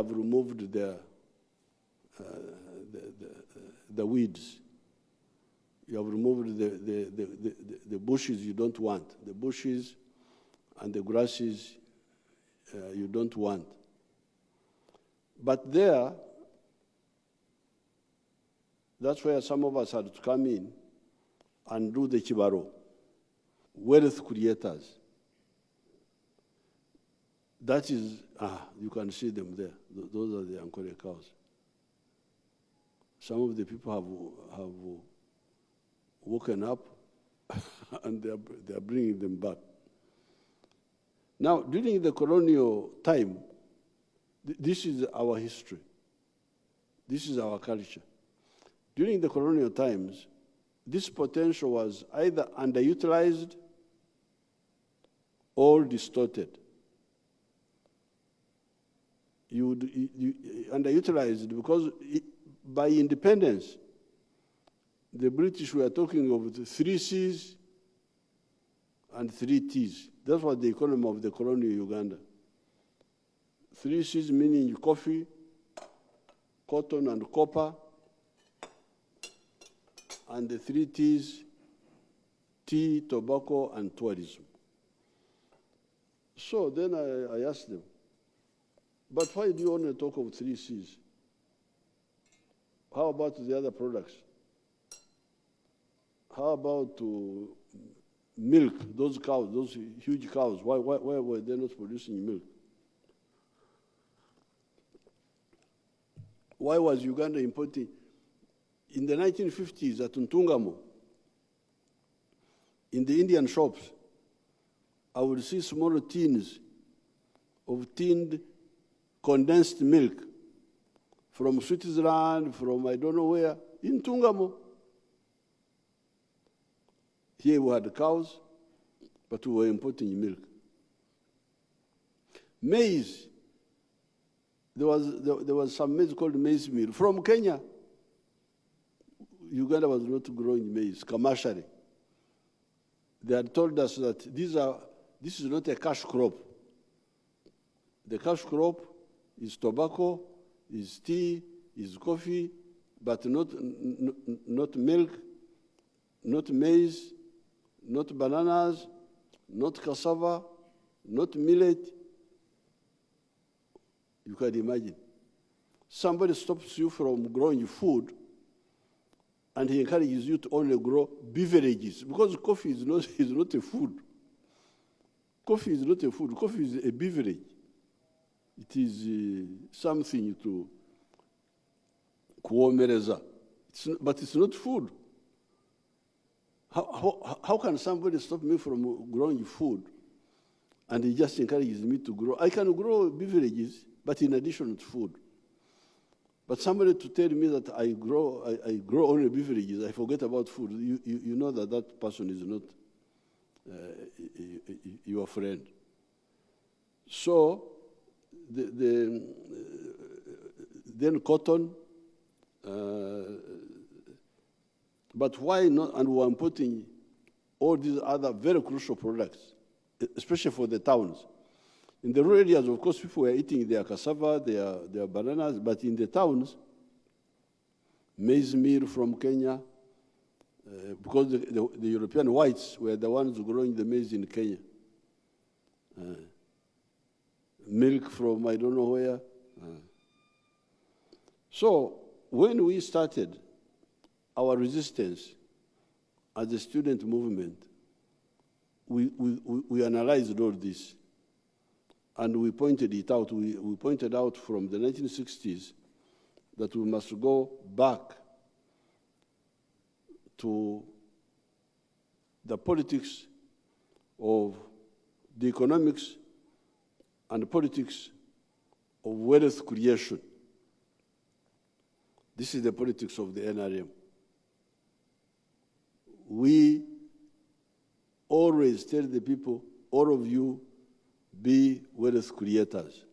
have removed the weeds. You have removed the bushes you don't want, the bushes and the grasses you don't want. But there, that's where some of us had to come in and do the kibaro, wealth creators. That is, you can see them there. Those are the Ankole cows. Some of the people have woken up and they are bringing them back. Now, during the colonial time, this is our history. This is our culture. During the colonial times, this potential was either underutilized or distorted. Underutilized because by independence, the British were talking of the 3 C's and 3 T's. That was the economy of the colonial Uganda. 3 C's meaning coffee, cotton and copper, and the 3 T's, tea, tobacco, and tourism. So then I asked them, but why do you only talk of 3 C's? How about the other products? How about milk, those cows, those huge cows? Why were they not producing milk? Why was Uganda importing? In the 1950s at Ntungamo, in the Indian shops, I would see small tins of tinned condensed milk from Switzerland, from I don't know where, in Ntungamo. Here we had cows, but we were importing milk. Maize, there was some maize called maize meal from Kenya. Uganda was not growing maize commercially. They had told us that this is not a cash crop. The cash crop is tobacco, is tea, is coffee, but not milk, not maize, not bananas, not cassava, not millet. You can imagine. Somebody stops you from growing food and he encourages you to only grow beverages, because coffee is not a food. Coffee is not a food. Coffee is a beverage. It is something to kuomereza. But it's not food. How can somebody stop me from growing food and he just encourages me to grow? I can grow beverages, but in addition to food. But somebody to tell me that I grow only beverages, I forget about food, you know that person is not your friend. So, then cotton, but why not? And we're importing all these other very crucial products, especially for the towns. In the rural areas, of course, people were eating their cassava, their bananas, but in the towns, maize meal from Kenya, because the European whites were the ones growing the maize in Kenya. Milk from I don't know where. So when we started our resistance as a student movement, we analyzed all this. And we pointed it out. We pointed out from the 1960s that we must go back to the politics of the economics and politics of wealth creation. This is the politics of the NRM. We always tell the people, all of you, be wealth creators.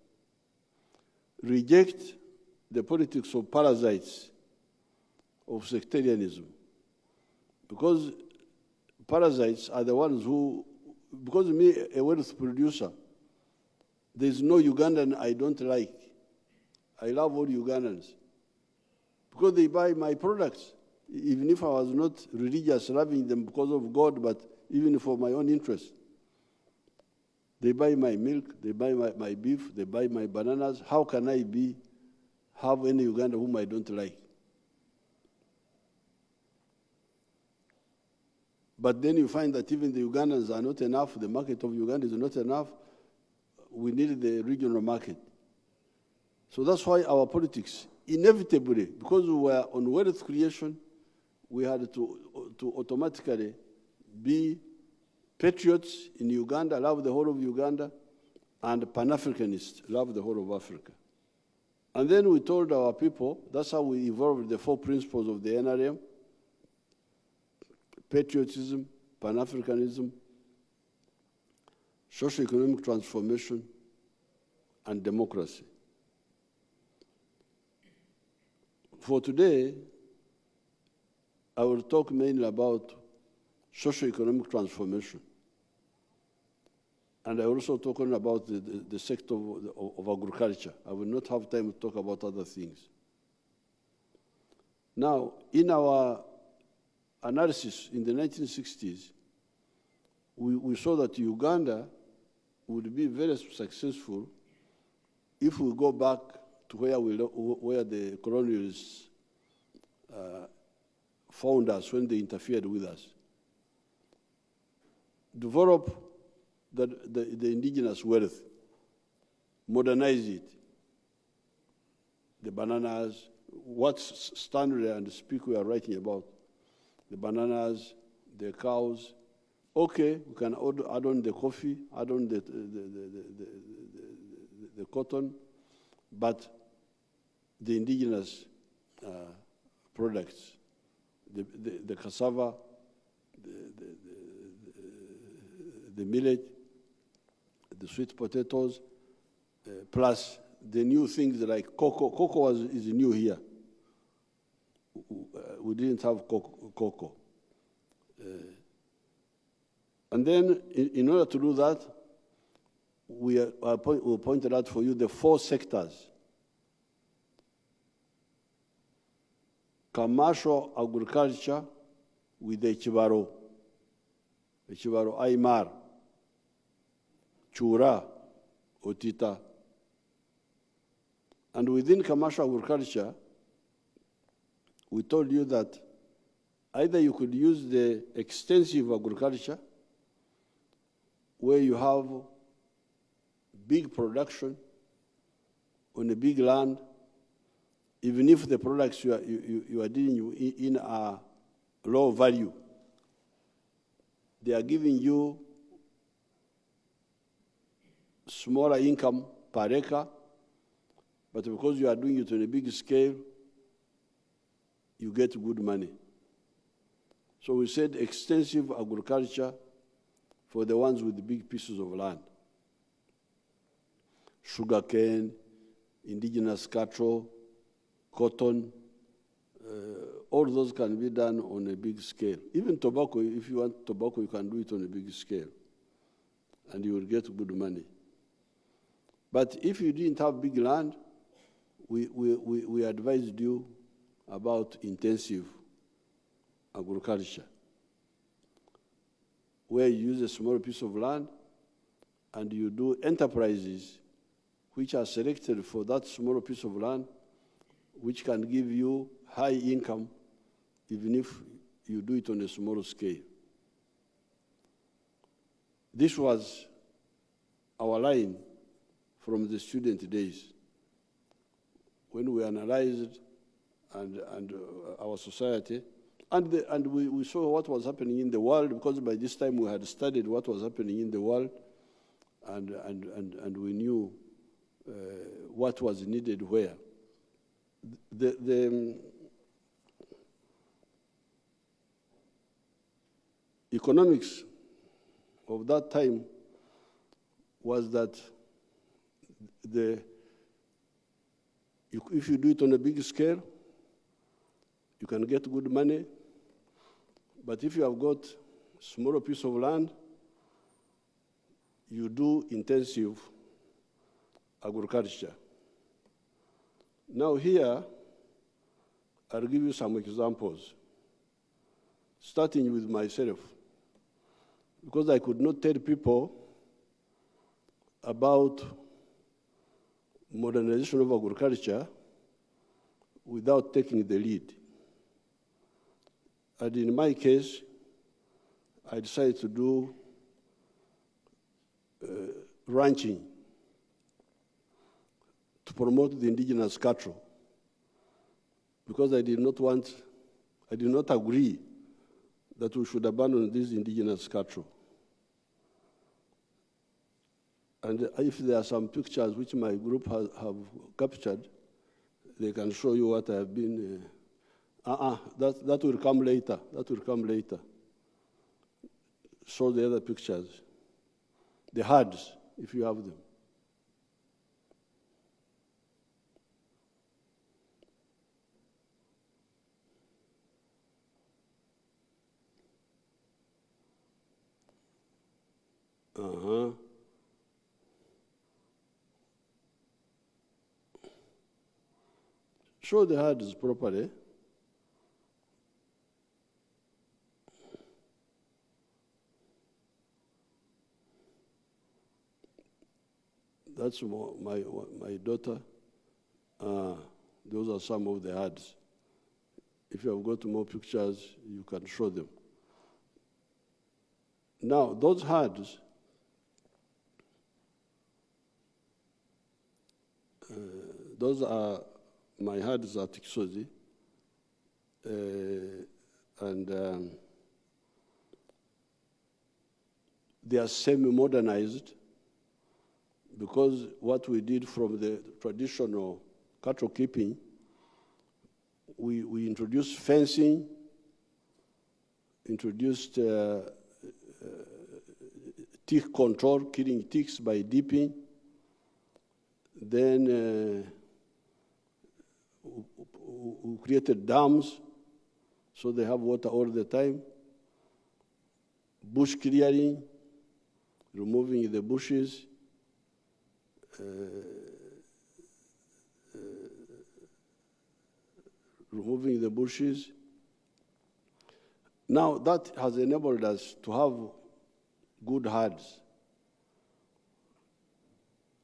Reject the politics of parasites, of sectarianism. Because parasites are the ones who, because me, a wealth producer, there's no Ugandan I don't like. I love all Ugandans because they buy my products. Even if I was not religious, loving them because of God, but even for my own interest. They buy my milk, they buy my beef, they buy my bananas. How can I have any Uganda whom I don't like? But then you find that even the Ugandans are not enough, the market of Uganda is not enough. We need the regional market. So that's why our politics, inevitably, because we were on wealth creation, we had to automatically be patriots in Uganda, love the whole of Uganda, and Pan-Africanists, love the whole of Africa. And then we told our people, that's how we evolved the 4 principles of the NRM: patriotism, Pan-Africanism, socio-economic transformation, and democracy. For today, I will talk mainly about socio-economic transformation. And I also talk about the sector of agriculture. I will not have time to talk about other things. Now, in our analysis in the 1960s, we saw that Uganda would be very successful if we go back to where the colonialists found us when they interfered with us. Develop the indigenous wealth, modernize it. The bananas, what Stanley and Speak we are writing about, the bananas, the cows. Okay, we can add on the coffee, add on the cotton, but the indigenous products, the cassava, the millet, the sweet potatoes, plus the new things like cocoa. Cocoa is new here. We didn't have cocoa. And then, in order to do that, we pointed out for you the 4 sectors: commercial agriculture with the Chibaro Aymar, Chura, Otita. And within commercial agriculture, we told you that either you could use the extensive agriculture, where you have big production on a big land, even if the products you are dealing in are low value. They are giving you smaller income per acre, but because you are doing it on a big scale, you get good money. So we said extensive agriculture for the ones with big pieces of land. Sugarcane, indigenous cattle, cotton, all those can be done on a big scale. Even tobacco, if you want tobacco, you can do it on a big scale, and you will get good money. But if you didn't have big land, we advised you about intensive agriculture, where you use a small piece of land and you do enterprises which are selected for that small piece of land, which can give you high income even if you do it on a small scale. This was our line from the student days, when we analyzed our society, and we saw what was happening in the world, because by this time we had studied what was happening in the world, and we knew what was needed where. The economics of that time was that if you do it on a big scale, you can get good money. But if you have got a smaller piece of land, you do intensive agriculture. Now here, I'll give you some examples, starting with myself, because I could not tell people about modernization of agriculture without taking the lead. And in my case, I decided to do ranching to promote the indigenous cattle, because I did not agree that we should abandon these indigenous cattle. And if there are some pictures which my group have captured, they can show you what I have been. That will come later. That will come later. Show the other pictures. The herds, if you have them. Show the herds properly. That's my daughter. Those are some of the herds. If you have got more pictures, you can show them. Now, those herds, those are my herds at Kisozi, and they are semi-modernized, because what we did from the traditional cattle keeping, we introduced fencing, introduced tick control, killing ticks by dipping. Then we created dams, so they have water all the time. Bush clearing, removing the bushes. Removing the bushes. Now that has enabled us to have good herds,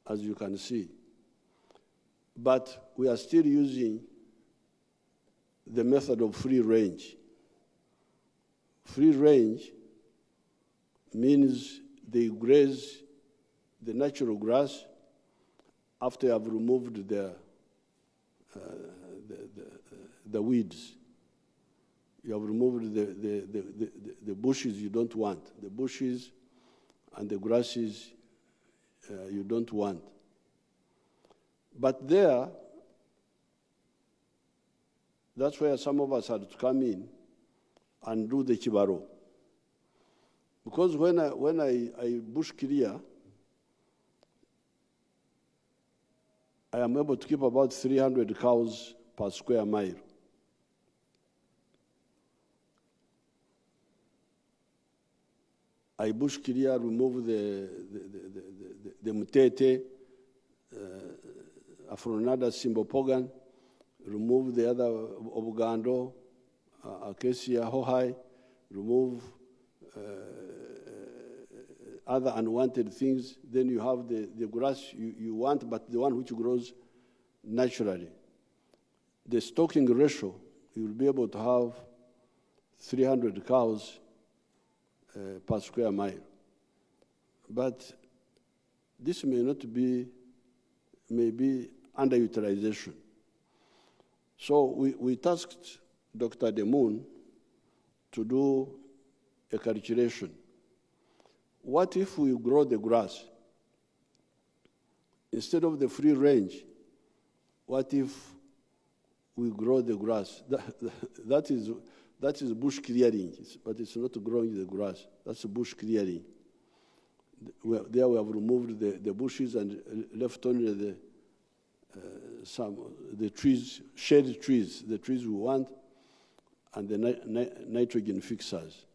as you can see. But we are still using the method of free range. Free range means they graze the natural grass after you have removed the weeds. You have removed the bushes you don't want, the bushes and the grasses you don't want. But there, that's where some of us had to come in and do the kibaro. Because when I bush clear, I am able to keep about 300 cows per square mile. I bush clear, remove the mutete, Afronada Simbopogan, remove the other Obugando, Acacia Hohai, remove other unwanted things. Then you have the grass you want, but the one which grows naturally. The stocking ratio, you will be able to have 300 cows per square mile. But this may not be, maybe underutilization. So we tasked Dr. Demoon to do a calculation. What if we grow the grass? Instead of the free range, what if we grow the grass? That is bush clearing, but it's not growing the grass. That's bush clearing. There we have removed the bushes and left only the trees, shade trees, the trees we want, and the nitrogen fixers.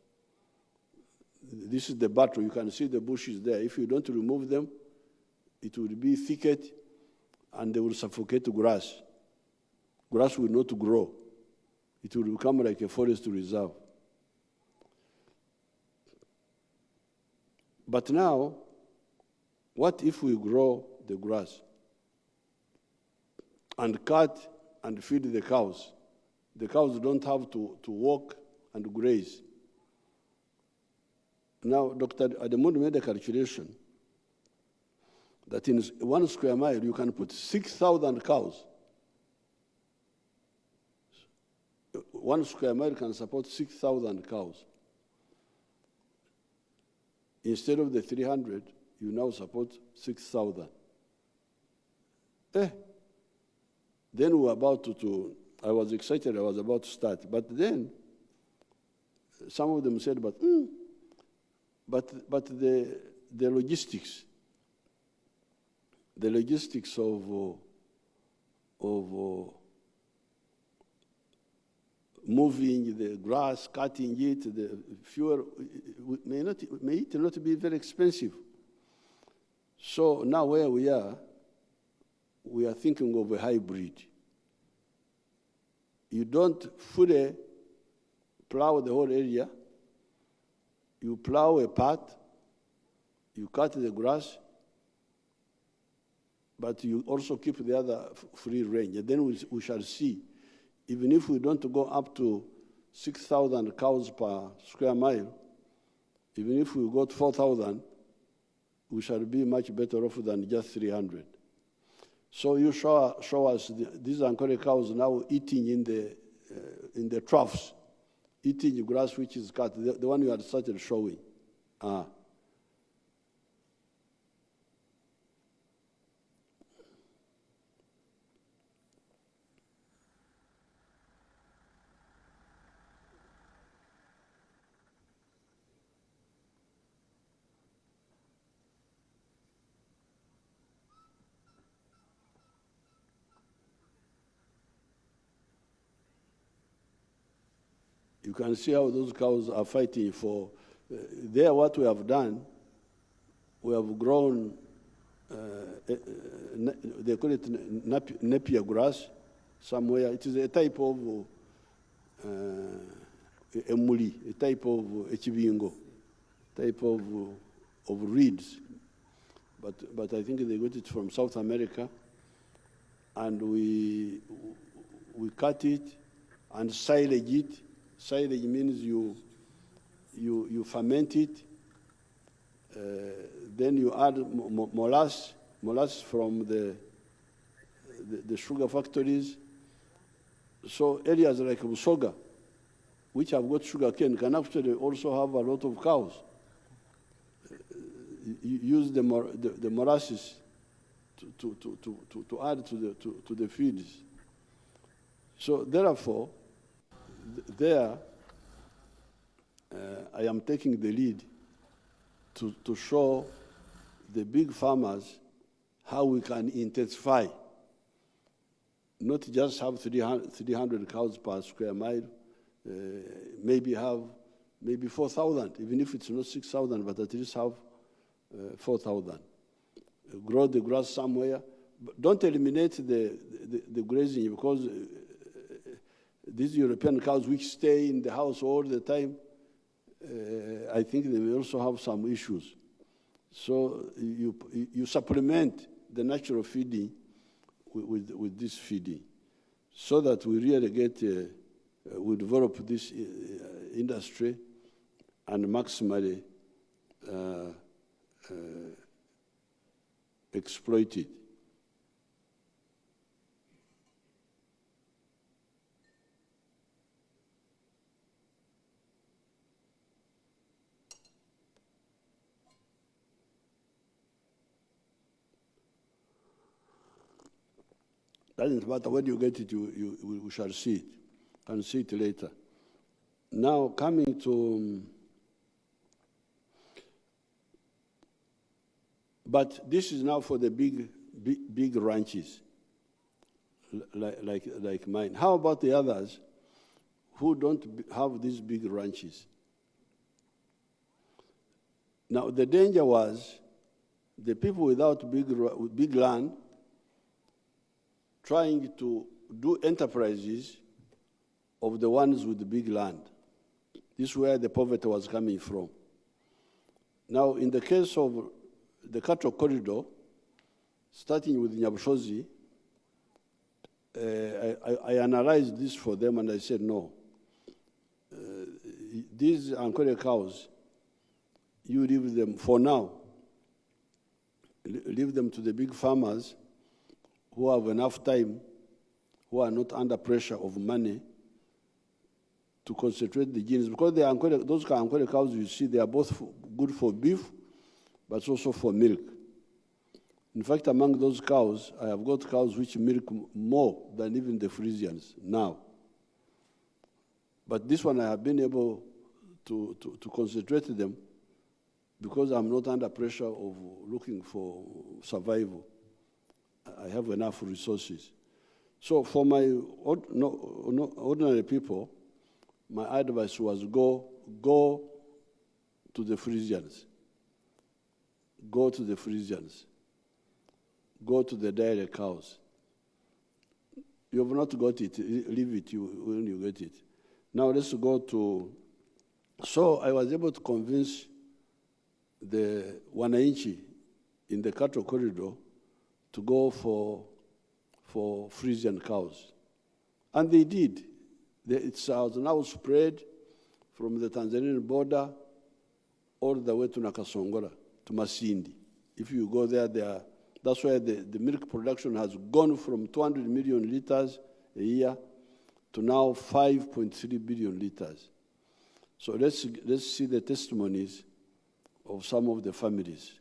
This is the battle. You can see the bushes there. If you don't remove them, it will be thicket, and they will suffocate the grass. grass will not grow. It will become like a forest reserve. But now, what if we grow the grass and cut and feed the cows? The cows don't have to walk and graze. Now, Dr. Ademund made a calculation that in 1 square mile you can put 6,000 cows. 1 square mile can support 6,000 cows. Instead of the 300, you now support 6,000. Then we were about to, I was excited, I was about to start. But then, some of them said, but the logistics of moving the grass, cutting it, the fuel, may it not be very expensive. So now where we are thinking of a hybrid. You don't fully plow the whole area. You plow a part, you cut the grass, but you also keep the other free range. And then we shall see. Even if we don't go up to 6,000 cows per square mile, even if we got 4,000, we shall be much better off than just 300. So you show us these Ankole cows now eating in the troughs, eating grass which is cut, the one you had started showing. You can see how those cows are fighting for. There, what we have done, we have grown, they call it napier grass somewhere. It is a type of emuli, a type of echibingo, type of reeds. But I think they got it from South America, and we cut it and silage it. Silage means you ferment it, then you add molasses from the sugar factories. So areas like Busoga, which have got sugar cane, can actually also have a lot of cows. You use the molasses to add to the feeds. So therefore, there, I am taking the lead to show the big farmers how we can intensify, not just have 300 cows per square mile, maybe 4,000, even if it's not 6,000, but at least have 4,000. Grow the grass somewhere. But don't eliminate the grazing, because these European cows which stay in the house all the time, I think they will also have some issues. So you supplement the natural feeding with this feeding, so that we really we develop this industry and maximally exploit it. Doesn't matter when you get it, we shall see it. Can see it later. Now coming to, but this is now for the big ranches, like mine. How about the others who don't have these big ranches? Now the danger was the people without big land trying to do enterprises of the ones with the big land. This is where the poverty was coming from. Now, in the case of the cattle corridor, starting with Nyabushozi, I analyzed this for them and I said, no. These Ankole cows, you leave them for now. Leave them to the big farmers who have enough time, who are not under pressure of money to concentrate the genes. Because those Ankole cows you see, they are both good for beef, but also for milk. In fact, among those cows, I have got cows which milk more than even the Frisians now. But this one I have been able to concentrate them because I'm not under pressure of looking for survival. I have enough resources. So for my ordinary people, my advice was go to the Frisians. Go to the Frisians. Go to the dairy cows. You have not got it, leave it when you get it. Now let's go to, so I was able to convince the Wananchi in the cattle corridor to go for Frisian cows. And they did. It's now spread from the Tanzanian border all the way to Nakasongola, to Masindi. If you go there, that's why the milk production has gone from 200 million liters a year to now 5.3 billion liters. So let's see the testimonies of some of the families.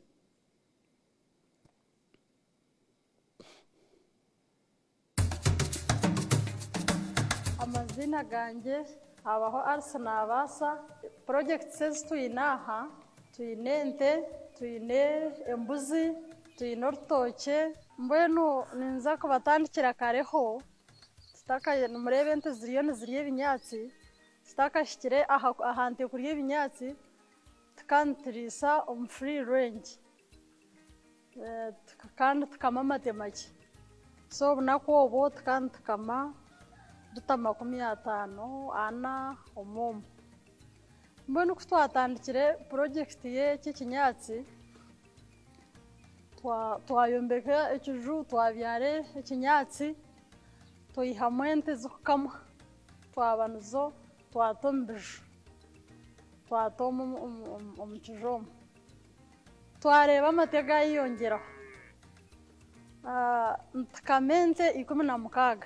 Amazina ganje abaho Arsena abasa project says tuyinaha tuyinente tuyine embuzi tuyine urutoke mbwenu ninza kubatandikira kareho sitaka murebe nte ziriye ibinyatsi sitaka shikire ahante kuriye ibinyatsi tukantirisa free range kandi tukama matemaki so bunako obo tukama dutama 50 ana omomo mbwenu kutwatandikire project ye kikinyatsi twayombeka ekiju twabyare ekinyatsi toyihamwente zokukama twabanuzo twatombije twatoma omukijomo twareba amatega yiyongeraho ntukamente 16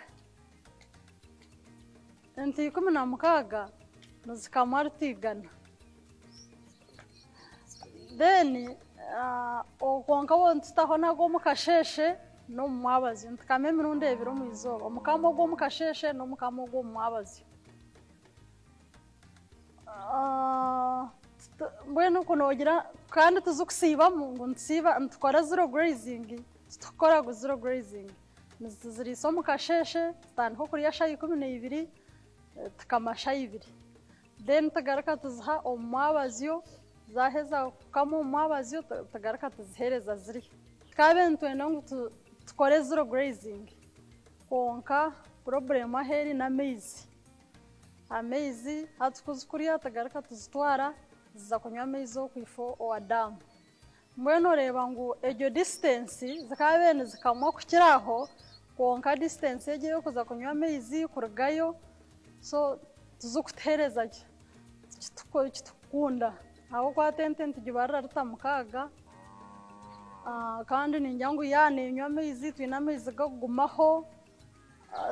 enti 16 nizikamara tigana then okonka wontutaho nago mukasheshe no mwabazi ntukame mirundi ebiro mu izoba omukamo gwo mukasheshe no mukamo gwo mwabazi mbwenu kunogira kandi tuzukusiba ngo ntsiba ntukora zero grazing tukora go zero grazing nizirisa mukasheshe tandiko kuriya shayi 12 tukamasha 2 then tagaraka tuzha omwabaziyo zaheza kamo omwabaziyo tagaraka tuzihereza ziri kabe ntwena ngo tukore zero grazing konka problem aheri na amezi hatukuzukuriya tagaraka tuzitwara ziza kunywa amezi okwifo oadamu mbwenu reba ngo ejo distance zakabene zikamwa kukiraho konka distance eje kuza kunywa amezi kurugayo so tuzukutereza kitukunda aho kwa tente ntigibarira rutamukaga kandi ninjangu yane nywa amezi twina amezi gagumaho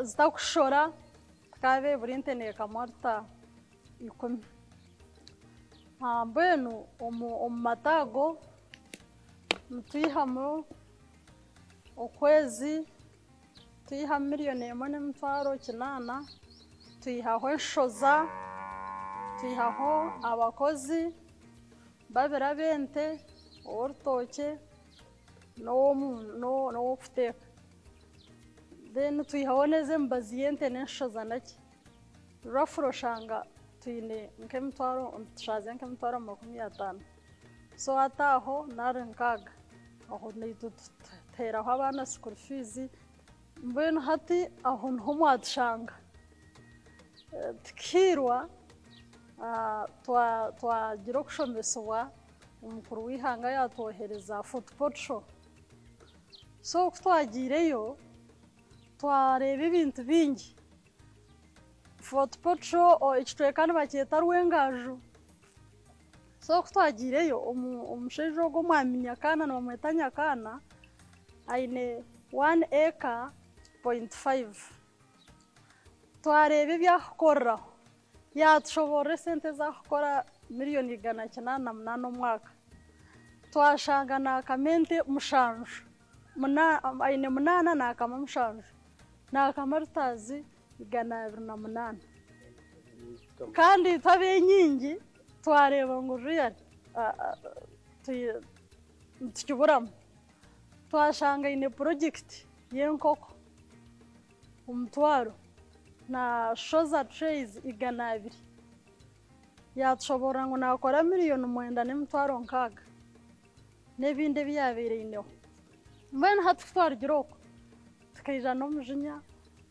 zitakushora kabe burinte ne kamarta 10 mbwenu omumatago mutihamo okwezi tuyiha miliyoni 1.8 tuyihaho enshoza tuyihaho abakozi babera bente orutoke no kuteka then tuyihaho neze mbaziyente n'enshoza naki rafroshanga tuyine nk'emitwaro tushaze nk'emitwaro 50 so ataho narenkaga aho nituteraho abana school fees mbwenu hati aho niho mwadushanga tukihirwa twagira okushomesebwa omukuru w'ihanga yatwohereza football show so kutwagireyo twareeba ebintu bingi football show ekitwekani bakyeta rw'engaju so kutwagireyo omushaija ogwo omwami Nyakaana nibamweta Nyakaana aine 1.5 acre twareeba ebyakukoreraho yatushoborera esente zakukora $188,000 omwaka twashanga nakamente 7 aine 8 nakama 7 nakama rutazi 208 kandi twabe nyingi twareeba ngu real tukiburamu twashanga ine project y'enkoko omutwaro na shoza trays 200 yatushobora ngu nakora $9,600,000 n'ebindi ebyabereineho mbwenu hati kutwarugire okwo tukaija n'omujinya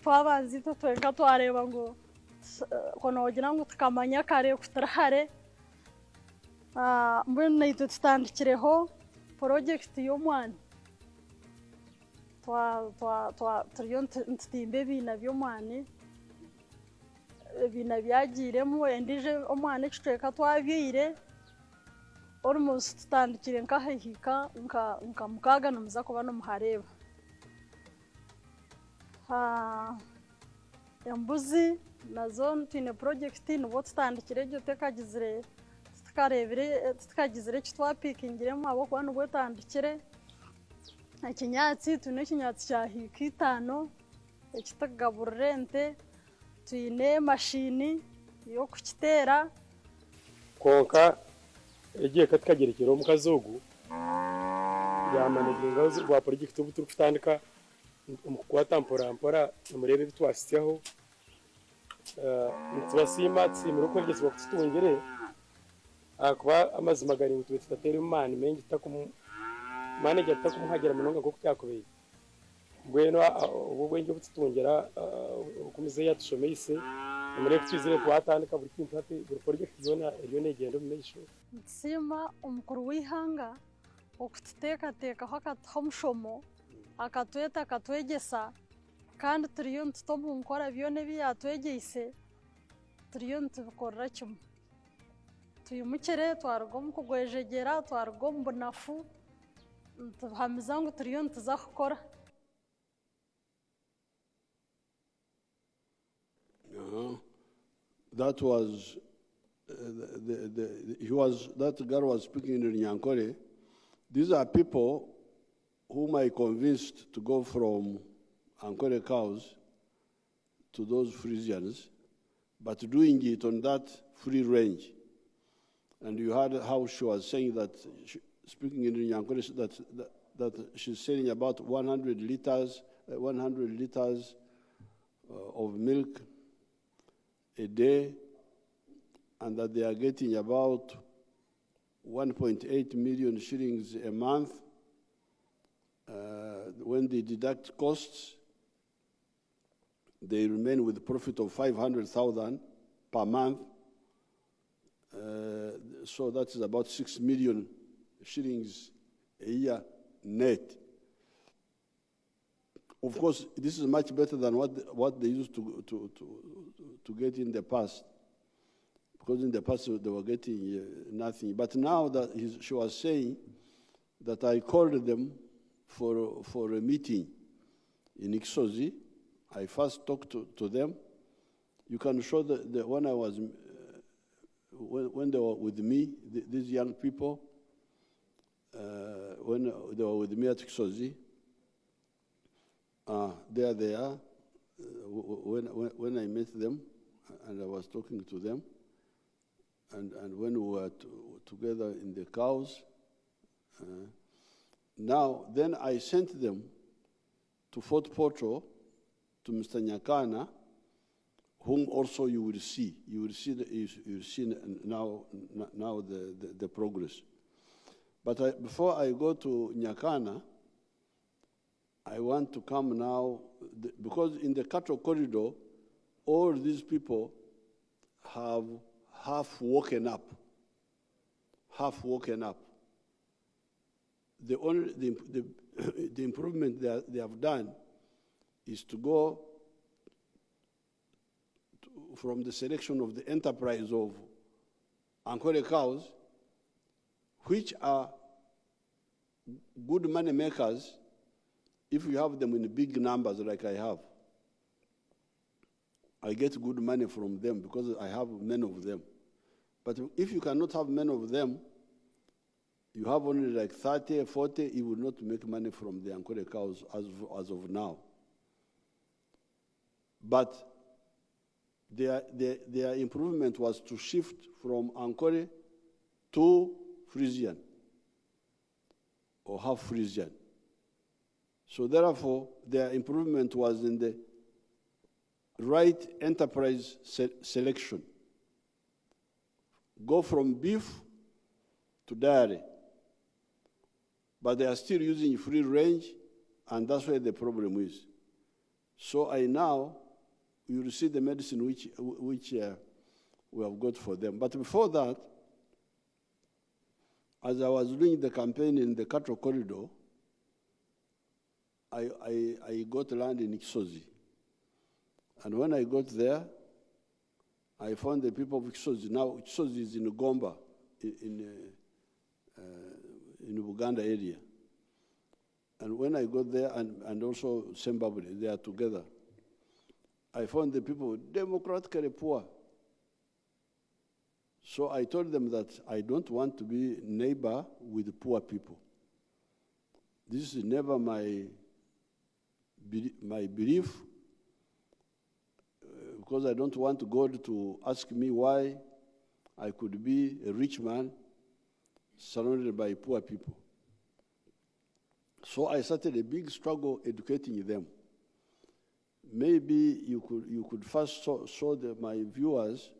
twabanzito twenka twareeba ngu konogira ngu tukamanya kare kuturahare mbwenu naitwe tutandikireho project y'omwani turiyo nitutimba ebiina by'omwani ebiina byagiremu endijo omwani ekitweka twabyaire almost tutandikire nkahahika nka 6 nimuza kuba nimuhareeba embuzi nazo twine project nibwo tutandikire egyo tekagizire tutakagizire ekitwapikingiremu ahabwokuba nibwo etandikire ekinyatsi twine ekinyatsi kya hiika 5 ekitukugaburira ente twine mashini y'okukiteera konka egiye katikagerekera omukazi ogu yamanagingaho rwa project obu turi kutandika omukukwata mpora nimureba ebi twasityaho nitubasiima tusiimire okwegesibwa kututungire kuba amazima gari ngu tube tutateera maani mengi manage tutakumuhagira munonga nk'oku kyakubaire mbwenu obu bwenge obututungira okumize yatushomeise nimureba kutwizire twatandika buri kintu hati buri project yoona eriyo negenda omu maisho ntusiima omukuru w'ihanga okututeekateekaho akatuha omushomo akatweta akatwegyesa kandi turiyo nituta omu nkora byona ebi yatwegyeise turiyo nitubikorera kimwe twimukire twaruga omu kugwejegyera twaruga omu bunafu nituhamiza ngu turiyo nituza kukora That was that girl was speaking in Nyankore. These are people whom I convinced to go from Ankore cows to those Frisians, but doing it on that free range. And you heard how she was saying that, speaking in Nyankore, that she's selling about 100 liters of milk a day, and that they are getting about 1.8 million shillings a month. When they deduct costs, they remain with a profit of 500,000 per month. So that is about 6 million shillings a year net. Of course, this is much better than what they used to get in the past, because in the past they were getting nothing. But now that she was saying that I called them for a meeting in Ixozi. I first talked to them. You can show when I was when they were with me, these young people, when they were with me at Ixozi. There they are. When I met them, and I was talking to them, and when we were together in the cows. Then I sent them to Fort Portal, to Mr. Nyakaana, whom also you will see. You will see now the progress. But before I go to Nyakaana, I want to come now, because in the cattle corridor, all these people have half woken up. The improvement that they have done is to go from the selection of the enterprise of Ankole cows, which are good money makers if you have them in big numbers like I have. I get good money from them because I have many of them. But if you cannot have many of them, you have only like 30, 40, you will not make money from the Ankole cows as of now. But their improvement was to shift from Ankole to Frisian, or half Frisian. So therefore, their improvement was in the right enterprise selection. Go from beef to dairy. But they are still using free range, and that's where the problem is. So you will see the medicine which we have got for them. But before that, as I was doing the campaign in the cattle corridor, I got land in Kisozi. And when I got there, I found the people of Kisozi. Now, Kisozi is in Gomba, in Uganda area. And when I got there, and also Zimbabwe, they are together, I found the people democratically poor. So I told them that I don't want to be neighbor with poor people. This is never my belief, because I don't want God to ask me why I could be a rich man surrounded by poor people. So I started a big struggle educating them. Maybe you could first show my viewers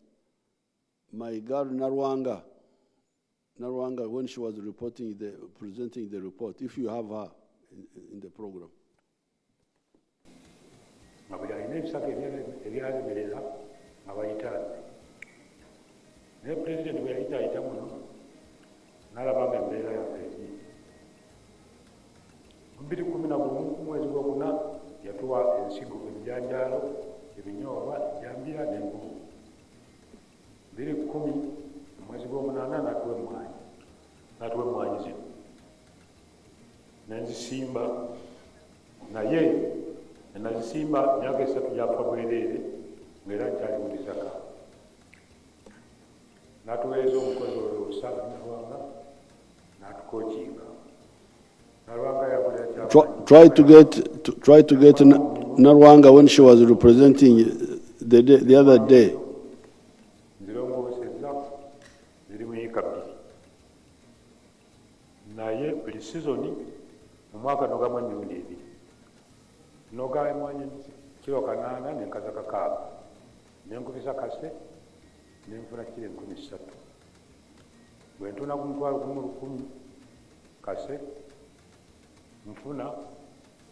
my girl Narwanga, when she was presenting the report, if you have her in the program. yatuwa ensigo ebyanjalo ebinyoobwa ejambira n'engumu 2010 mwezi gw'omunaana natuwa emmwanyi zino nenzisimba naye nazisimba myaka 3 gyafa bwereere ng'era nkyali mu disaka natuweeza omukozi oyo osaga Narwanga n'atukokinga. Try to get Narwanga when she was representing the other day. Naye buli sizoni mu mwaka nogamu emirundi ebiri noga emmwanyi kiro 8 nenkaza kakaaga nenkubisa kase nenfuna kiro 13 bwe ntuna ku mutwalo gumu 10 kase nfuna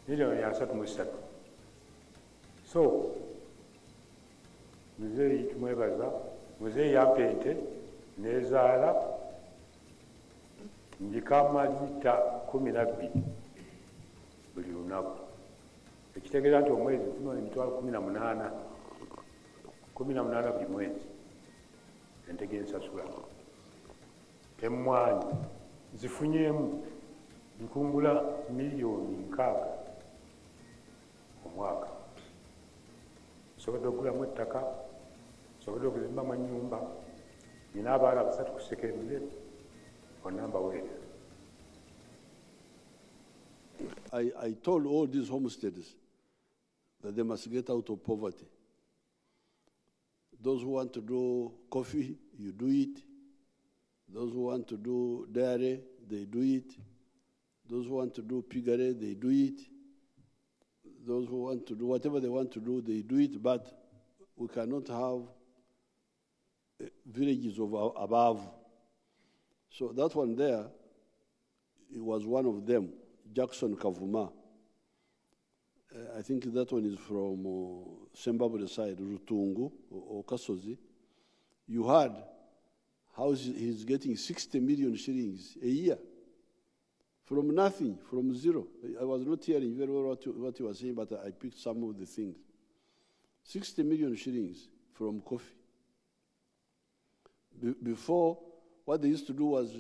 milioni 33. So muzeeyi tumwebaza, muzeeyi yampa ente nezaala njikama lita 12 buli lunaku, ekitegeeza nti omwezi tuna emitwalo 18 buli mwezi ente gensasula. Emmwanyi nzifunyeemu nkungula milioni 6 omwaka. Nsobodde okugulamu ettaka, nsobodde okuzimbamu ennyumba, nina abaana 3 ku Sekemule. I told all these homesteaders that they must get out of poverty. Those who want to do coffee, you do it. Those who want to do dairy, they do it. Those who want to do piggery, they do it. Those who want to do whatever they want to do, they do it. But we cannot have villages of above. So that one there, it was one of them, Jackson Kavuma. I think that one is from Sembabule side, Rutungu or Kasozi. You heard how he's getting 60 million shillings a year from nothing, from zero. I was not hearing very well what you were saying, but I picked some of the things. 60 million shillings from coffee. Before, what they used to do was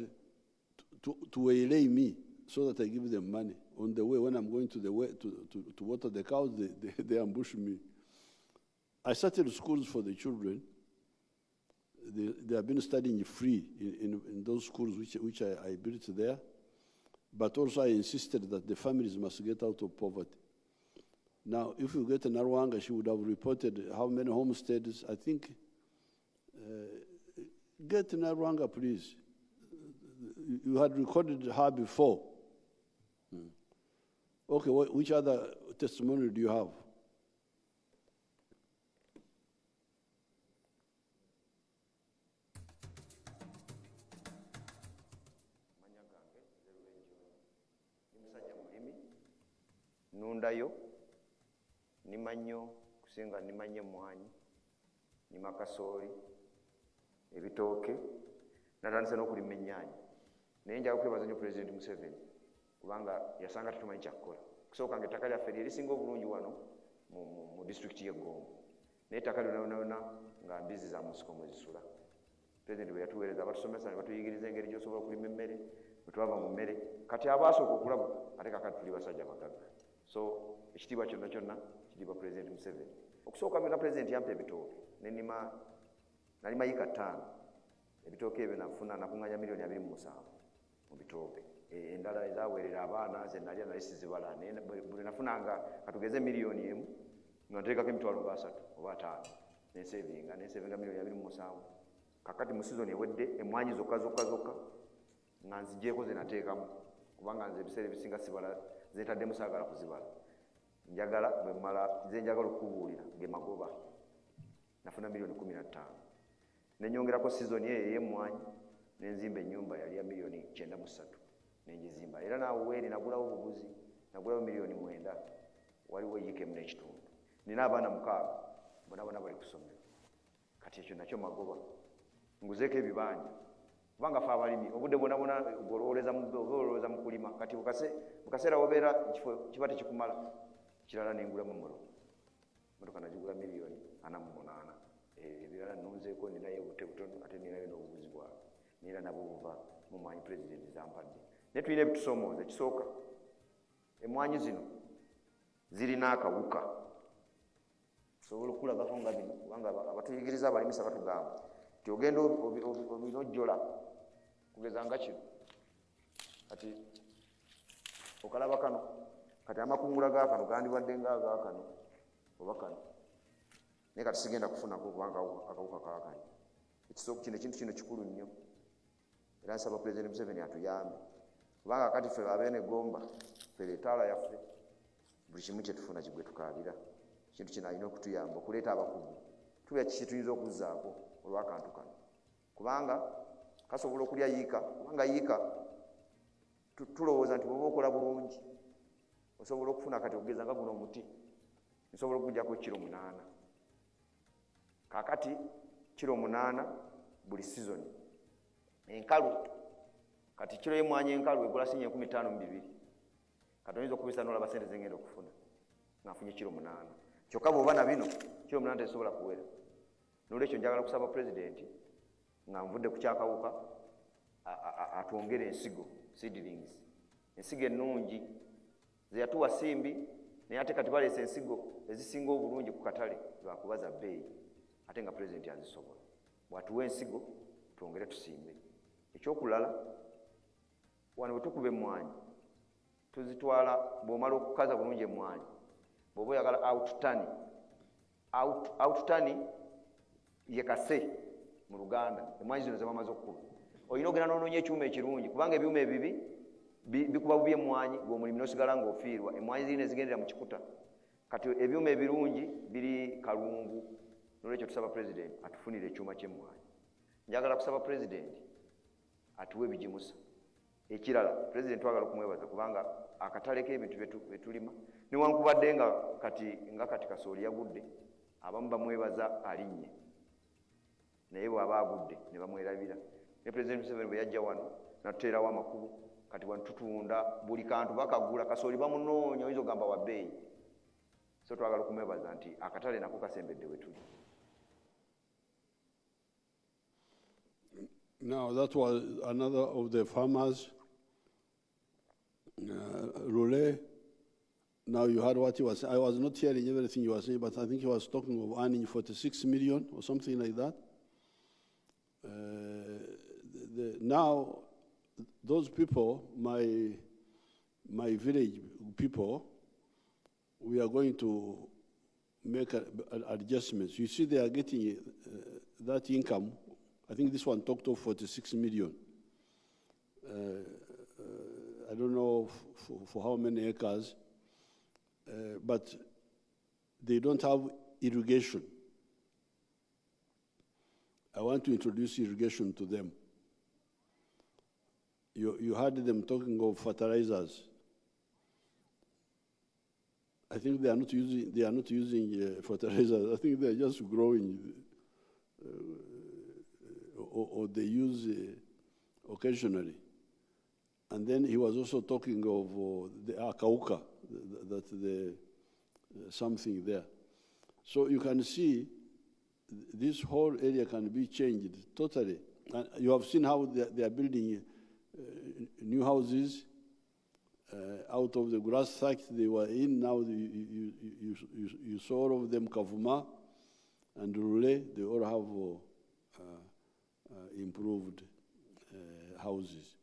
to waylay me so that I give them money. On the way, when I'm going to water the cows, they ambush me. I started schools for the children. They have been studying free in those schools which I built there. But also I insisted that the families must get out of poverty. Now, if you get Narwanga, she would have reported how many homesteads. I think, get Narwanga, please. You had recorded her before. Okay, which other testimony do you have? Nundayo, nimanyo, kusinga nimanye mwanyi, nimakasori, ebitoke, natandise n'okulima ennyaanya. Naye njagala kwebaza nnyo President Museveni kubanga yasanga tetumanyi kyakukola. Kusooka ng'ettaka lyaffe lye lisinga obulungi wano mu disitulikiti y'e Gombo. Naye ettaka lyonna nga mbizi za musiko mwe zisula. President bwe yatuweereza batusomesa ne batuyigiriza engeri gy'osobola okulima emmere, bwe twava mu mmere. Kati abaasooka okulaba ate kakati tuli basajja bagagga. So ekitiibwa kyonna kyonna kitiibwa President Museveni. Okusooka nga President yampa ebitooke n'ennima nali mayika 5. Ebitooke ebyo nakuŋŋanya miliyoni 27 mu bitooke. Endala ezaweerera abaana ze nalya nali sizibala. Buli nafunanga katugeze miliyoni 1 nga nteekako emitwalo 3 oba 5 nensevinga miliyoni 27. Kakati mu sizoni ewedde emmwanyi zokka nga nzigyeko ze nateekamu kubanga nze ebiseera ebisinga sibala zetaddemu saagala kuzibala. Njagala bwe mmala ze njagala okukubuulira ge magoba. Nafuna miliyoni 15. Nenyongerako sizoni eyo ey'emmwanyi nenzimba ennyumba yali ya miliyoni 93 nenjizimba. Era naawe weeri nagulawo obuguzi, nagulawo miliyoni 9. Waliwo yiikemu n'ekitundu. Nina abaana 6 bonna bali ku ssomero. Kati ekyo nakyo magoba. Nguzeeko ebibanja. Kubanga ffe abalimi obudde bwonna olowooza mu kulima. Kati mu kaseera wobeera ekifo kiba tekikumala. Kirala nengulamu emmotoka. Emmotoka nagigula miliyoni 48. Ebirala nunzeeko ninayo obute butono ate ninayo n'obuguzi bwawe. Neera nabwo buva mu mwanyi President zampadde. Naye tulina ebitusomooza. Ekisooka, emmwanyi zino zirina akawuka. Tusobola okulabako nga bino kubanga abatuyigiriza abalimisa batugamba nti ogenda obinojjola kugeza nga kino. Kati okalaba kano, kati amakungula gaakano gandibadde ngaagaakano oba kano. Naye kati sigenda kufunako kubanga akawuka kaakano. Ekisooka kino ekintu kino kikulu nnyo. Era nsaba President Museveni atuyambe. Kubanga kati ffe abeene Gomba, ffe etaala yaffe, buli kimu kye tufuna kigwe tukaabira. Ekintu kino alina okutuyamba okuleeta abakugu. Tulya kiki tuyinza okuzzaako olw'akantu kano. Kubanga kasobola okulya yiika, kubanga yiika tulowooza nti bw'oba okola bulungi osobola okufuna kati okugeza nga guno omuti nsobola okuggyako kilo 8. Kaakati kilo 8 buli sizoni. Enkalu kati kilo y'emmwanyi enkalu egola sinya 15 mu 2. Kati oyinza okubisa n'olaba sente zengenda okufuna ng'afunye kilo 8. Kyokka bw'oba na bino kilo 8 tezisobola kuwera. N'olwekyo njagala kusaba President nga nvudde ku kyakawuka atwongere ensigo, seedlings. Ensigo ennungi ze yatuwa Simbi, naye ate kati baleese ensigo ezisinga obulungi ku katale lwakubaza bbeeyi ate nga President azisobola. Bw'atuwa ensigo twongere tusimbe. Ekyokulala, wano bwe tukuba emmwanyi tuzitwala bw'omala okukaza bulungi emmwanyi bw'oba oyagala oututani ye kase mu Luganda. Emmwanyi zino ze bamaze okukuba olina ogenda n'onoonya ekyuma ekirungi kubanga ebyuma ebibi bikuba bubi emmwanyi ng'omulimi n'osigala ng'ofiirwa. Emmwanyi zirina ezigendera mu kikuta. Kati ebyuma ebirungi biri kalungu. N'olwekyo tusaba President atufunire ekyuma ky'emmwanyi. Njagala kusaba President atuwe ebigimusa. Ekirala, President twagala okumwebaza kubanga akatale k'ebintu bye tulima newankubadde nga kati kasooli yagudde abamu bamwebaza alinnye naye bw'aba agudde ne bamwerabira. Ne President Museveni bwe yajja wano natuteerawo amakulu kati wano tutunda buli kantu bakagula, kasooli bamunoonya oyinza ogamba wa bbeeyi. So twagala okumwebaza nti akatale nako kasembedde we tuli. Now that was another of the farmers, Rule. Now you heard what he was saying. I was not hearing everything you were saying, but I think he was talking of earning 46 million or something like that. Now, those people, my village people, we are going to make adjustments. You see, they are getting that income. I think this one talked of 46 million. I don't know for how many acres, but they don't have irrigation. I want to introduce irrigation to them. You heard them talking of fertilizers. I think they are not using fertilizers. I think they are just growing, or they use occasionally. And then he was also talking of the akauka, something there. So you can see this whole area can be changed totally. And you have seen how they are building new houses out of the grass site they were in. Now you saw all of them, Kavuma and Rule, they all have improved houses.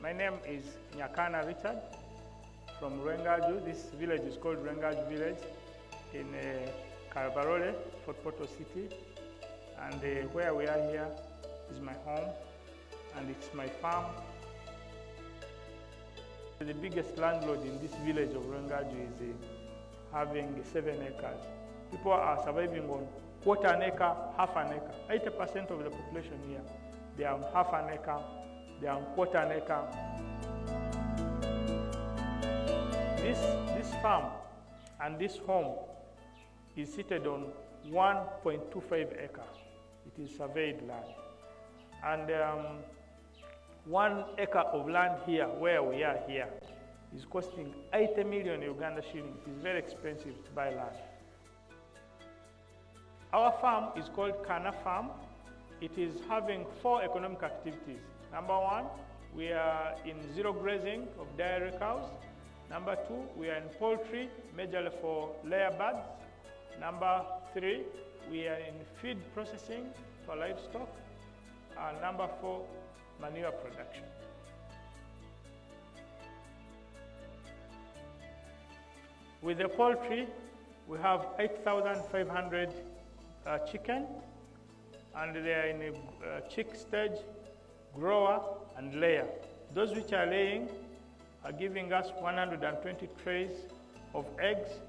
My name is Nyakana Richard from Rwengaju. This village is called Rwengaju Village in Karabarole, Fort Portal City. And where we are here is my home, and it's my farm. The biggest landlord in this village of Rwengaju is having 7 acres. People are surviving on quarter an acre, half an acre. 80% of the population here, they are on half an acre, they are on quarter an acre. This farm and this home is seated on 1.25 acres. It is surveyed land. And 1 acre of land here, where we are here, is costing 80 million Uganda shillings. It is very expensive to buy land. Our farm is called Kana Farm. It is having 4 economic activities. Number 1, we are in zero grazing of dairy cows. Number 2, we are in poultry, majorly for layer birds. Number 3, we are in feed processing for livestock. And number 4, manure production. With the poultry, we have 8,500 chicken, and they are in a chick stage, grower, and layer. Those which are laying are giving us 120 trays of eggs,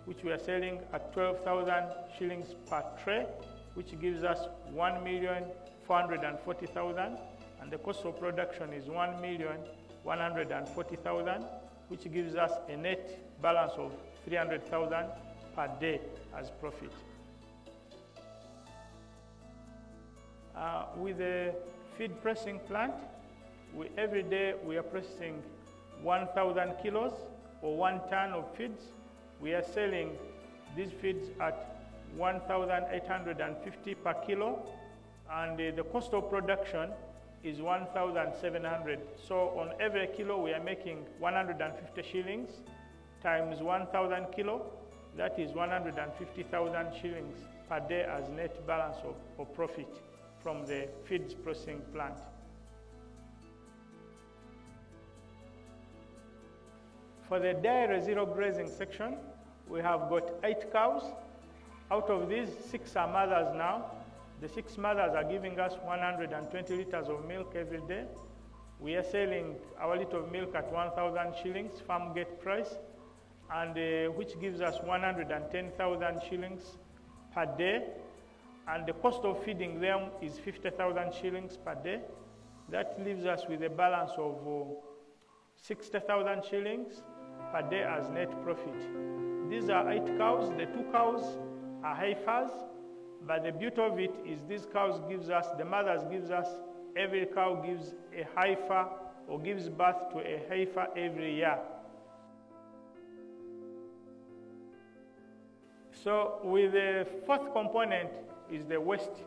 which we are selling at 12,000 shillings per tray, which gives us 1,440,000, and the cost of production is 1,140,000, which gives us a net balance of 300,000 per day as profit. With the feed pressing plant, every day we are processing 1,000 kilos or 1 ton of feeds. We are selling these feeds at 1,850 per kilo, and the cost of production is 1,700. So on every kilo we are making 150 shillings times 1,000 kilo. That is 150,000 shillings per day as net balance of profit from the feeds processing plant. For the dairy zero grazing section, we have got 8 cows Out of these, 6 are mothers now. The 6 mothers are giving us 120 liters of milk every day. We are selling our liter of milk at 1,000 shillings, farm gate price, and which gives us 110,000 shillings per day. And the cost of feeding them is 50,000 shillings per day. That leaves us with a balance of 60,000 shillings per day as net profit. These are 8 cows. The 2 cows are heifers, but the beauty of it is these cows gives us, the mothers gives us, every cow gives a heifer or gives birth to a heifer every year. So with the 4th component is the waste,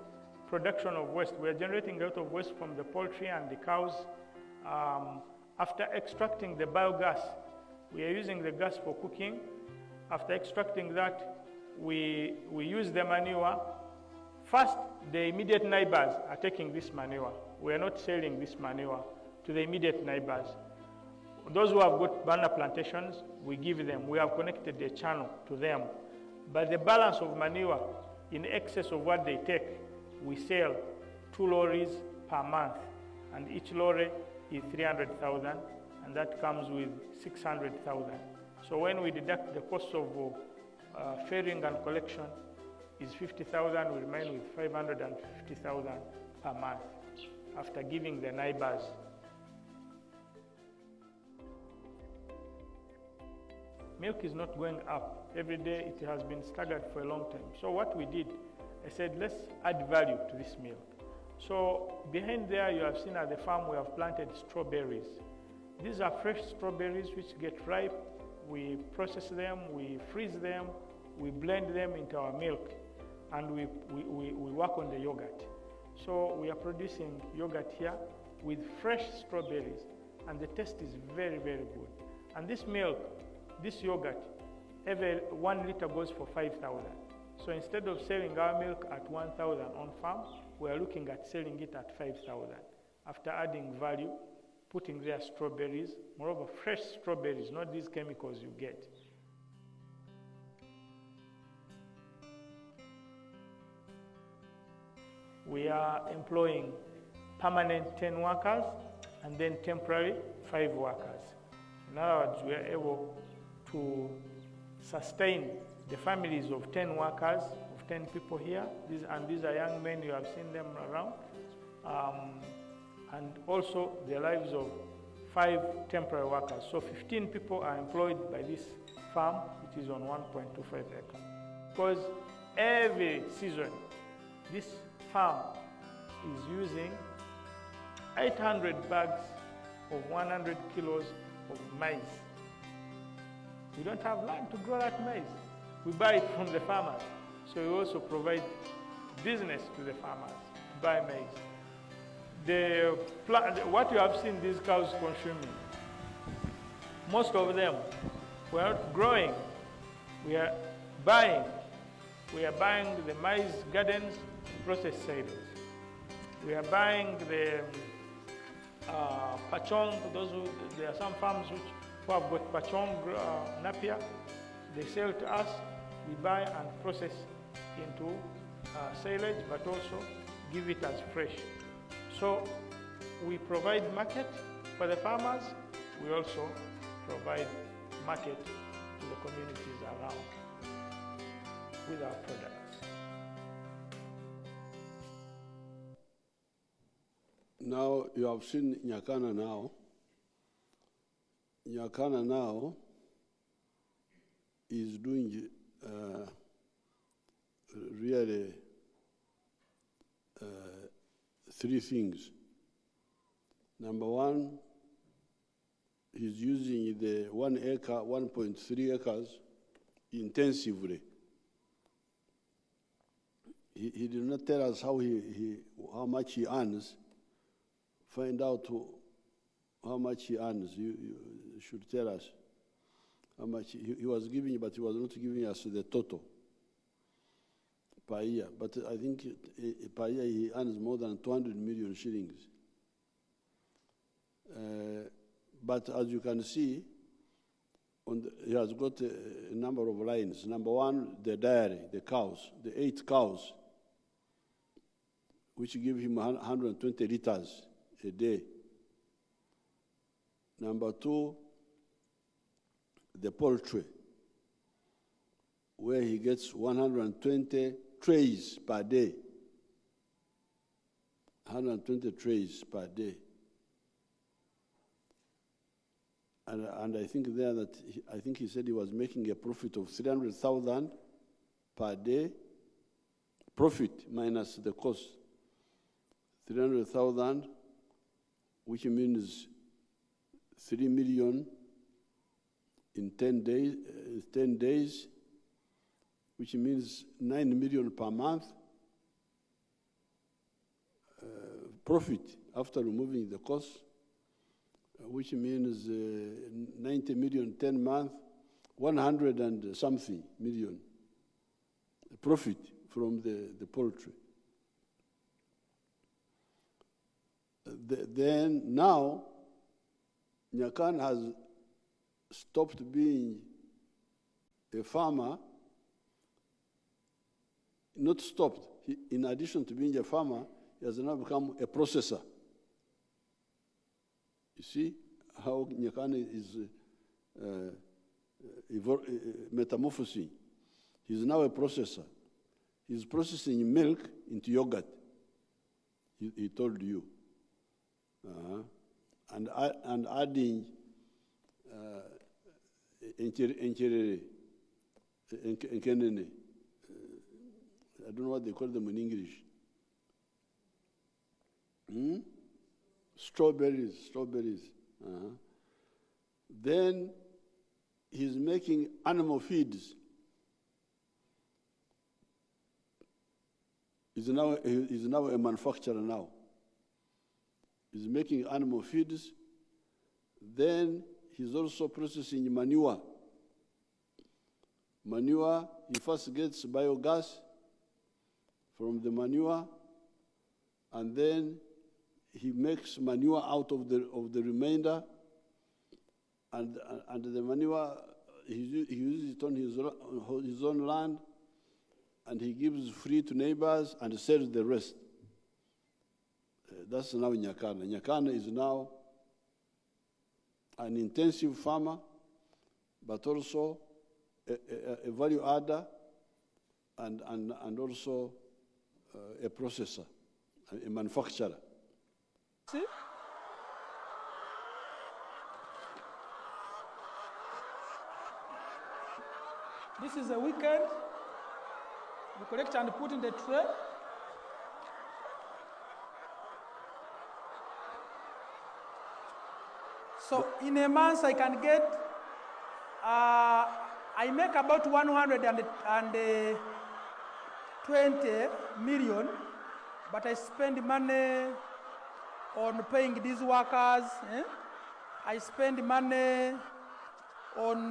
production of waste. We are generating a lot of waste from the poultry and the cows. After extracting the biogas, we are using the gas for cooking. After extracting that, we use the manure. First, the immediate neighbors are taking this manure. We are not selling this manure to the immediate neighbors. Those who have got banana plantations, we give them. We have connected the channel to them. But the balance of manure in excess of what they take, we sell 2 lorries per month. And each lorry is 300,000, and that comes with 600,000. So when we deduct the cost of ferrying and collection is 50,000, we remain with 550,000 per month after giving the neighbors. Milk is not going up. Every day it has been staggered for a long time. So what we did, I said, let's add value to this milk. So behind there, you have seen at the farm, we have planted strawberries. These are fresh strawberries which get ripe. We process them, we freeze them, we blend them into our milk, and we work on the yogurt. So we are producing yogurt here with fresh strawberries, and the taste is very, very good. And this milk, this yogurt, every 1 liter goes for 5,000. So instead of selling our milk at 1,000 on farm, we are looking at selling it at 5,000. After adding value, putting their strawberries, moreover fresh strawberries, not these chemicals you get. We are employing permanent 10 workers and then temporary 5 workers. In other words, we are able to sustain the families of 10 workers, of 10 people here. These are young men, you have seen them around. And also the lives of 5 temporary workers. So 15 people are employed by this farm, which is on 1.25 acres. Because every season, this farm is using 800 bags of 100 kilos of maize. We don't have land to grow that maize. We buy it from the farmers. So we also provide business to the farmers to buy maize. What you have seen these cows consuming, most of them we are not growing, we are buying. We are buying the maize gardens to process silage. We are buying the pachong. There are some farms who have got pachong napier. They sell to us. We buy and process into silage, but also give it as fresh. So we provide market for the farmers. We also provide market to the communities around with our products. Now you have seen Nyakana now. Nyakana now is doing really 3 things. Number 1, he's using the 1 acre, 1.3 acres intensively. He did not tell us how much he earns. Find out how much he earns. You should tell us how much he was giving, but he was not giving us the total per year. But I think per year he earns more than 200 million shillings. But as you can see, he has got a number of lines. Number one, the dairy, the cows, the 8 cows, which give him 120 liters a day. Number two, the poultry, where he gets 120 trays per day. 120 trays per day. And I think there that I think he said he was making a profit of 300,000 per day, profit minus the cost. 300,000, which means 3 million in 10 days, which means 9 million per month. Profit after removing the cost, which means 90 million 10 months, 100 and something million profit from the poultry. Then now, Nyakan has stopped being a farmer, not stopped. In addition to being a farmer, he has now become a processor. You see how Nyakane is metamorphosing. He's now a processor. He's processing milk into yogurt, he told you. And adding enkenene. I don't know what they call them in English. Strawberries. Then he's making animal feeds. He's now a manufacturer now. He's making animal feeds. Then he's also processing manure. Manure, he first gets biogas from the manure, and then he makes manure out of the remainder, and the manure he uses it on his own land, and he gives free to neighbors and sells the rest. That's now Nyakana. Nyakana is now an intensive farmer, but also a value adder, and also a processor, a manufacturer. See? This is a weekend. We collect and put in the tray. So in a month I can get, I make about 120 million, but I spend money on paying these workers. I spend money on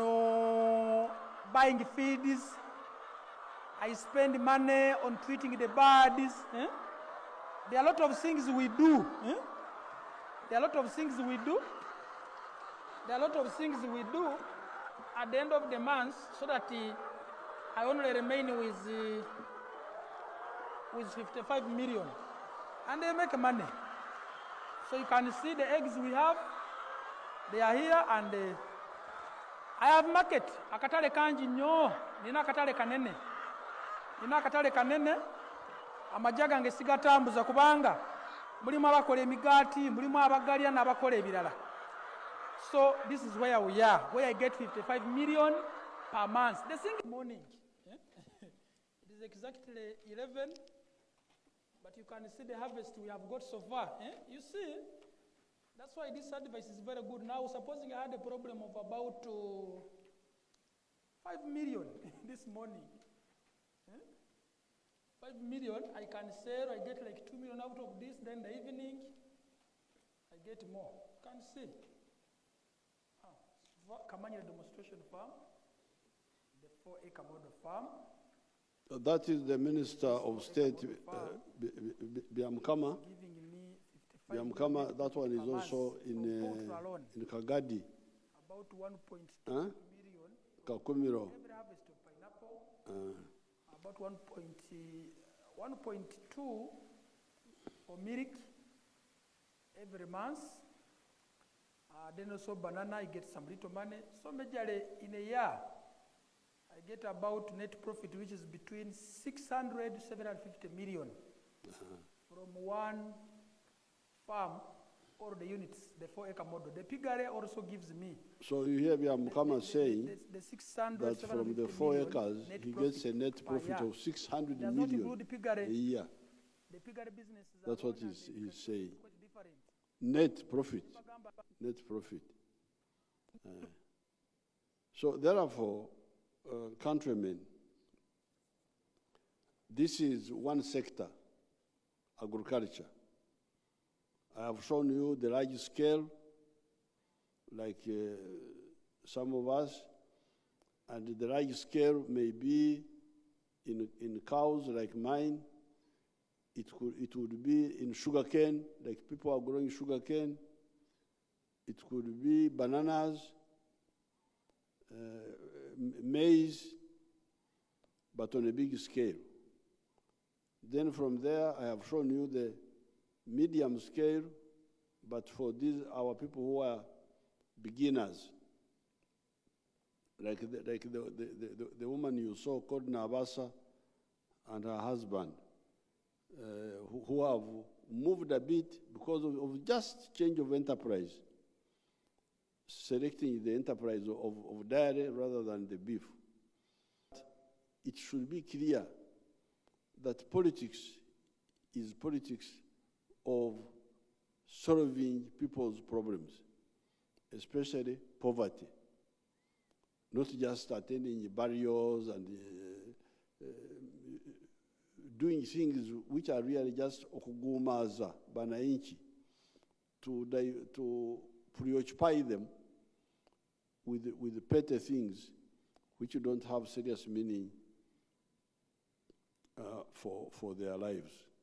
buying feeds. I spend money on treating the birds. There are a lot of things we do. There are a lot of things we do. There are a lot of things we do at the end of the month, so that I only remain with 55 million. And they make money. So you can see the eggs we have. They are here, and I have market. Akatale kanji nyo. Nina akatale kanene. Amajaga nge sigatambuza kubanga. Mulimu abakola emigati, mulimu abagalya n'abakola ebirala. So this is where we are, where I get 55 million per month. The single morning, it is exactly 11, but you can see the harvest we have got so far. You see, that's why this advice is very good. Now, supposing I had a problem of about 5 million this morning. 5 million, I can sell, I get like 2 million out of this, then the evening, I get more. You can see. Kamanya demonstration farm, the 4-acre model farm. That is the Minister of State, Biamkama. Biamkama, that one is also in Kagadi. About 1.2 million. Kakumiro. Every harvest of pineapple, about 1.2 for milk every month. Then also banana, I get some little money. So majorly in a year, I get about net profit, which is between 600 to 750 million from one farm or the units, the 4-acre model. The piggery also gives me. So you hear Mukama saying the 600, that from the 4 acres, he gets a net profit of 600 does million not include piggery. a year. The piggery business is That's what alone he's and it's saying. quite different. Net profit. Net profit. So therefore, countrymen, this is one sector, agriculture. I have shown you the large scale, like some of us, and the large scale may be in cows like mine. It would be in sugarcane, like people are growing sugarcane. It could be bananas, maize, but on a big scale. Then from there, I have shown you the medium scale, but for these, our people who are beginners, like the woman you saw called Nabasa and her husband, who have moved a bit because of just change of enterprise, selecting the enterprise of dairy rather than the beef. It should be clear that politics is politics of solving people's problems, especially poverty, not just attending barriers and doing things which are really just okugumaza bananchi, to preoccupy them with petty things which don't have serious meaning for their lives.